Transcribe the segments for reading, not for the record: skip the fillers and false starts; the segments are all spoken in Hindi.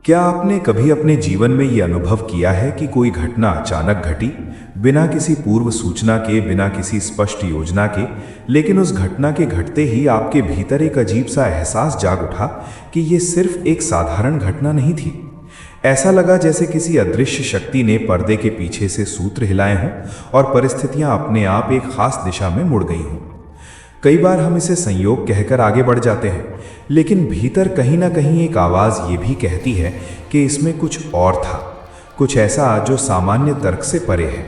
क्या आपने कभी अपने जीवन में ये अनुभव किया है कि कोई घटना अचानक घटी, बिना किसी पूर्व सूचना के, बिना किसी स्पष्ट योजना के, लेकिन उस घटना के घटते ही आपके भीतर एक अजीब सा एहसास जाग उठा कि ये सिर्फ एक साधारण घटना नहीं थी। ऐसा लगा जैसे किसी अदृश्य शक्ति ने पर्दे के पीछे से सूत्र हिलाए हों और परिस्थितियां अपने आप एक खास दिशा में मुड़ गई हों। कई बार हम इसे संयोग कहकर आगे बढ़ जाते हैं, लेकिन भीतर कहीं ना कहीं एक आवाज़ ये भी कहती है कि इसमें कुछ और था, कुछ ऐसा जो सामान्य तर्क से परे है।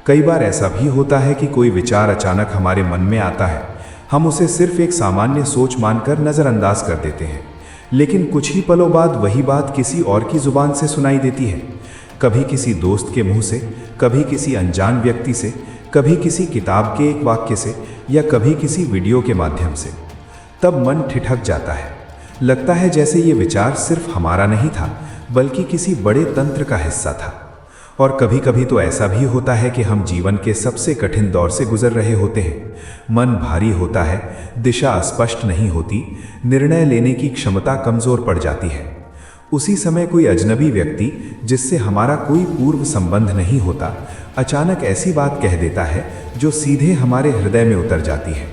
कई बार ऐसा भी होता है कि कोई विचार अचानक हमारे मन में आता है, हम उसे सिर्फ एक सामान्य सोच मानकर नज़रअंदाज कर देते हैं, लेकिन कुछ ही पलों बाद वही बात किसी और की जुबान से सुनाई देती है। कभी किसी दोस्त के मुंह से, कभी किसी अनजान व्यक्ति से, कभी किसी किताब के एक वाक्य से, या कभी किसी वीडियो के माध्यम से। तब मन ठिठक जाता है, लगता है जैसे ये विचार सिर्फ हमारा नहीं था, बल्कि किसी बड़े तंत्र का हिस्सा था। और कभी कभी तो ऐसा भी होता है कि हम जीवन के सबसे कठिन दौर से गुजर रहे होते हैं, मन भारी होता है, दिशा स्पष्ट नहीं होती, निर्णय लेने की क्षमता कमज़ोर पड़ जाती है। उसी समय कोई अजनबी व्यक्ति, जिससे हमारा कोई पूर्व संबंध नहीं होता, अचानक ऐसी बात कह देता है जो सीधे हमारे हृदय में उतर जाती है।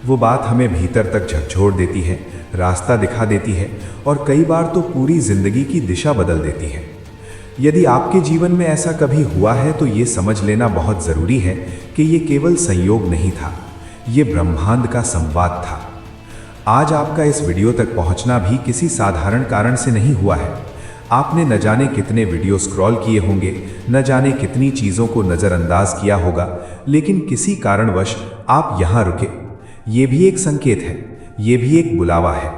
वो बात हमें भीतर तक झकझोर देती है, रास्ता दिखा देती है और कई बार तो पूरी जिंदगी की दिशा बदल देती है। यदि आपके जीवन में ऐसा कभी हुआ है तो ये समझ लेना बहुत ज़रूरी है कि ये केवल संयोग नहीं था, ये ब्रह्मांड का संवाद था। आज आपका इस वीडियो तक पहुंचना भी किसी साधारण कारण से नहीं हुआ है। आपने न जाने कितने वीडियो स्क्रॉल किए होंगे, न जाने कितनी चीज़ों को नज़रअंदाज किया होगा, लेकिन किसी कारणवश आप यहाँ रुके। ये भी एक संकेत है, ये भी एक बुलावा है।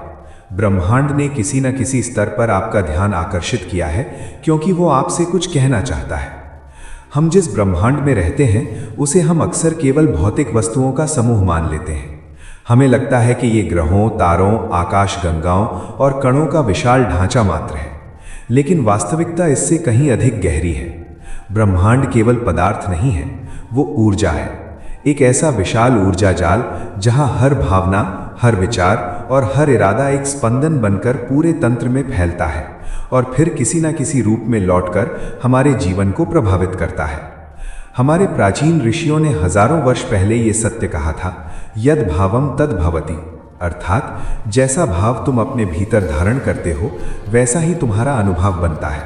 ब्रह्मांड ने किसी न किसी स्तर पर आपका ध्यान आकर्षित किया है, क्योंकि वो आपसे कुछ कहना चाहता है। हम जिस ब्रह्मांड में रहते हैं उसे हम अक्सर केवल भौतिक वस्तुओं का समूह मान लेते हैं। हमें लगता है कि ये ग्रहों, तारों, आकाशगंगाओं और कणों का विशाल ढांचा मात्र है, लेकिन वास्तविकता इससे कहीं अधिक गहरी है। ब्रह्मांड केवल पदार्थ नहीं है, वो ऊर्जा है, एक ऐसा विशाल ऊर्जा जाल जहां हर भावना, हर विचार और हर इरादा एक स्पंदन बनकर पूरे तंत्र में फैलता है और फिर किसी न किसी रूप में लौटकर हमारे जीवन को प्रभावित करता है। हमारे प्राचीन ऋषियों ने हजारों वर्ष पहले ये सत्य कहा था, यद भावम तद भवति, अर्थात जैसा भाव तुम अपने भीतर धारण करते हो वैसा ही तुम्हारा अनुभव बनता है।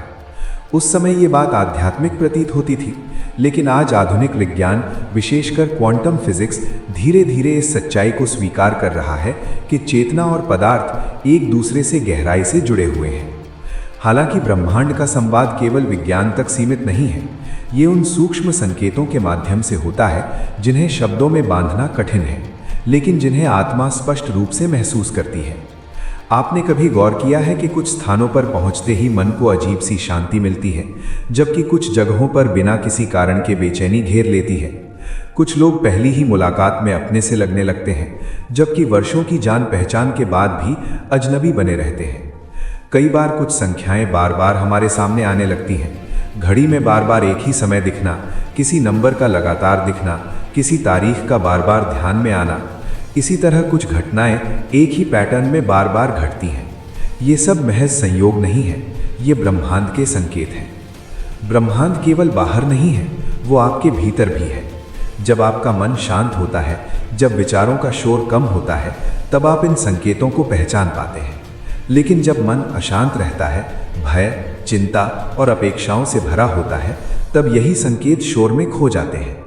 उस समय ये बात आध्यात्मिक प्रतीत होती थी, लेकिन आज आधुनिक विज्ञान, विशेषकर क्वांटम फिजिक्स, धीरे धीरे इस सच्चाई को स्वीकार कर रहा है कि चेतना और पदार्थ एक दूसरे से गहराई से जुड़े हुए हैं। हालांकि ब्रह्मांड का संवाद केवल विज्ञान तक सीमित नहीं है, ये उन सूक्ष्म संकेतों के माध्यम से होता है जिन्हें शब्दों में बांधना कठिन है, लेकिन जिन्हें आत्मा स्पष्ट रूप से महसूस करती है। आपने कभी गौर किया है कि कुछ स्थानों पर पहुंचते ही मन को अजीब सी शांति मिलती है, जबकि कुछ जगहों पर बिना किसी कारण के बेचैनी घेर लेती है। कुछ लोग पहली ही मुलाकात में अपने से लगने लगते हैं, जबकि वर्षों की जान पहचान के बाद भी अजनबी बने रहते हैं। कई बार कुछ संख्याएं बार बार हमारे सामने आने लगती हैं, घड़ी में बार बार एक ही समय दिखना, किसी नंबर का लगातार दिखना, किसी तारीख का बार बार ध्यान में आना। इसी तरह कुछ घटनाएं एक ही पैटर्न में बार बार घटती हैं। ये सब महज संयोग नहीं है, ये ब्रह्मांड के संकेत हैं। ब्रह्मांड केवल बाहर नहीं है, वो आपके भीतर भी है। जब आपका मन शांत होता है, जब विचारों का शोर कम होता है, तब आप इन संकेतों को पहचान पाते हैं। लेकिन जब मन अशांत रहता है, भय, चिंता और अपेक्षाओं से भरा होता है, तब यही संकेत शोर में खो जाते हैं।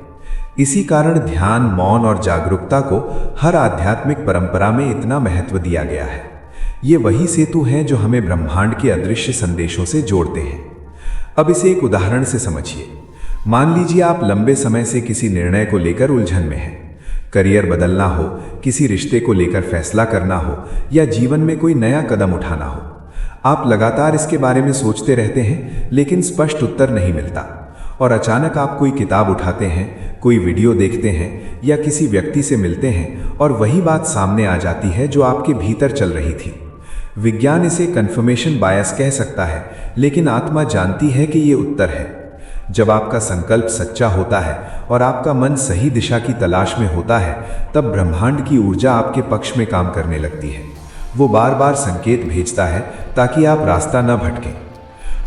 इसी कारण ध्यान, मौन और जागरूकता को हर आध्यात्मिक परंपरा में इतना महत्व दिया गया है। ये वही सेतु हैं जो हमें ब्रह्मांड के अदृश्य संदेशों से जोड़ते हैं। अब इसे एक उदाहरण से समझिए। मान लीजिए आप लंबे समय से किसी निर्णय को लेकर उलझन में हैं। करियर बदलना हो, किसी रिश्ते को लेकर फैसला करना हो या जीवन में कोई नया कदम उठाना हो। आप लगातार इसके बारे में सोचते रहते हैं, लेकिन स्पष्ट उत्तर नहीं मिलता। और अचानक आप कोई किताब उठाते हैं, कोई वीडियो देखते हैं या किसी व्यक्ति से मिलते हैं और वही बात सामने आ जाती है जो आपके भीतर चल रही थी। विज्ञान इसे कन्फर्मेशन बायस कह सकता है, लेकिन आत्मा जानती है कि ये उत्तर है। जब आपका संकल्प सच्चा होता है और आपका मन सही दिशा की तलाश में होता है, तब ब्रह्मांड की ऊर्जा आपके पक्ष में काम करने लगती है। वो बार बार संकेत भेजता है ताकि आप रास्ता न भटकें।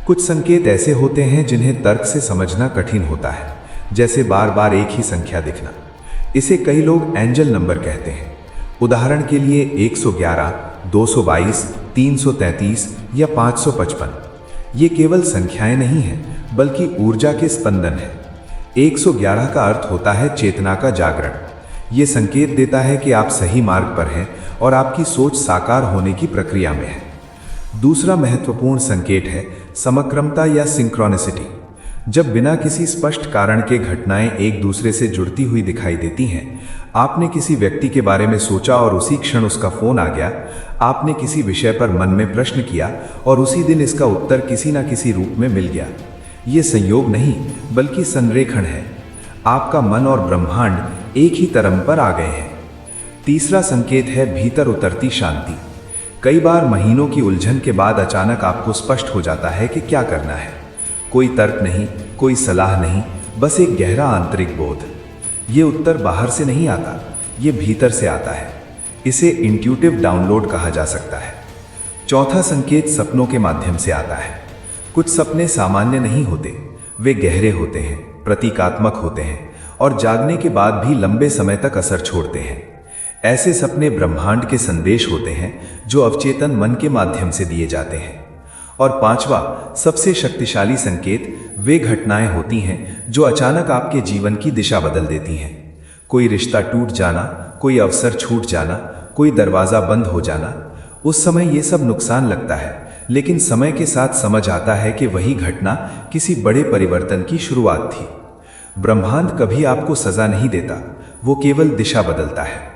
कुछ संकेत ऐसे होते हैं जिन्हें तर्क से समझना कठिन होता है, जैसे बार बार एक ही संख्या दिखना। इसे कई लोग एंजल नंबर कहते हैं। उदाहरण के लिए 111, 222, 333 या 555। ये केवल संख्याएं नहीं हैं, बल्कि ऊर्जा के स्पंदन हैं। 111 का अर्थ होता है चेतना का जागरण। ये संकेत देता है कि आप सही मार्ग पर हैं और आपकी सोच साकार होने की प्रक्रिया में है। दूसरा महत्वपूर्ण संकेत है समक्रमता या सिंक्रोनिसिटी। जब बिना किसी स्पष्ट कारण के घटनाएं एक दूसरे से जुड़ती हुई दिखाई देती हैं, आपने किसी व्यक्ति के बारे में सोचा और उसी क्षण उसका फोन आ गया, आपने किसी विषय पर मन में प्रश्न किया और उसी दिन इसका उत्तर किसी न किसी रूप में मिल गया। ये संयोग नहीं, बल्कि संरेखण है। आपका मन और ब्रह्मांड एक ही तरंग पर आ गए हैं। तीसरा संकेत है भीतर उतरती शांति। कई बार महीनों की उलझन के बाद अचानक आपको स्पष्ट हो जाता है कि क्या करना है। कोई तर्क नहीं, कोई सलाह नहीं, बस एक गहरा आंतरिक बोध। ये उत्तर बाहर से नहीं आता, ये भीतर से आता है। इसे इंट्यूटिव डाउनलोड कहा जा सकता है। चौथा संकेत सपनों के माध्यम से आता है। कुछ सपने सामान्य नहीं होते, वे गहरे होते हैं, प्रतीकात्मक होते हैं और जागने के बाद भी लंबे समय तक असर छोड़ते हैं। ऐसे सपने ब्रह्मांड के संदेश होते हैं जो अवचेतन मन के माध्यम से दिए जाते हैं। और पांचवा, सबसे शक्तिशाली संकेत वे घटनाएं होती हैं जो अचानक आपके जीवन की दिशा बदल देती हैं। कोई रिश्ता टूट जाना, कोई अवसर छूट जाना, कोई दरवाजा बंद हो जाना। उस समय ये सब नुकसान लगता है, लेकिन समय के साथ समझ आता है कि वही घटना किसी बड़े परिवर्तन की शुरुआत थी। ब्रह्मांड कभी आपको सजा नहीं देता, वो केवल दिशा बदलता है।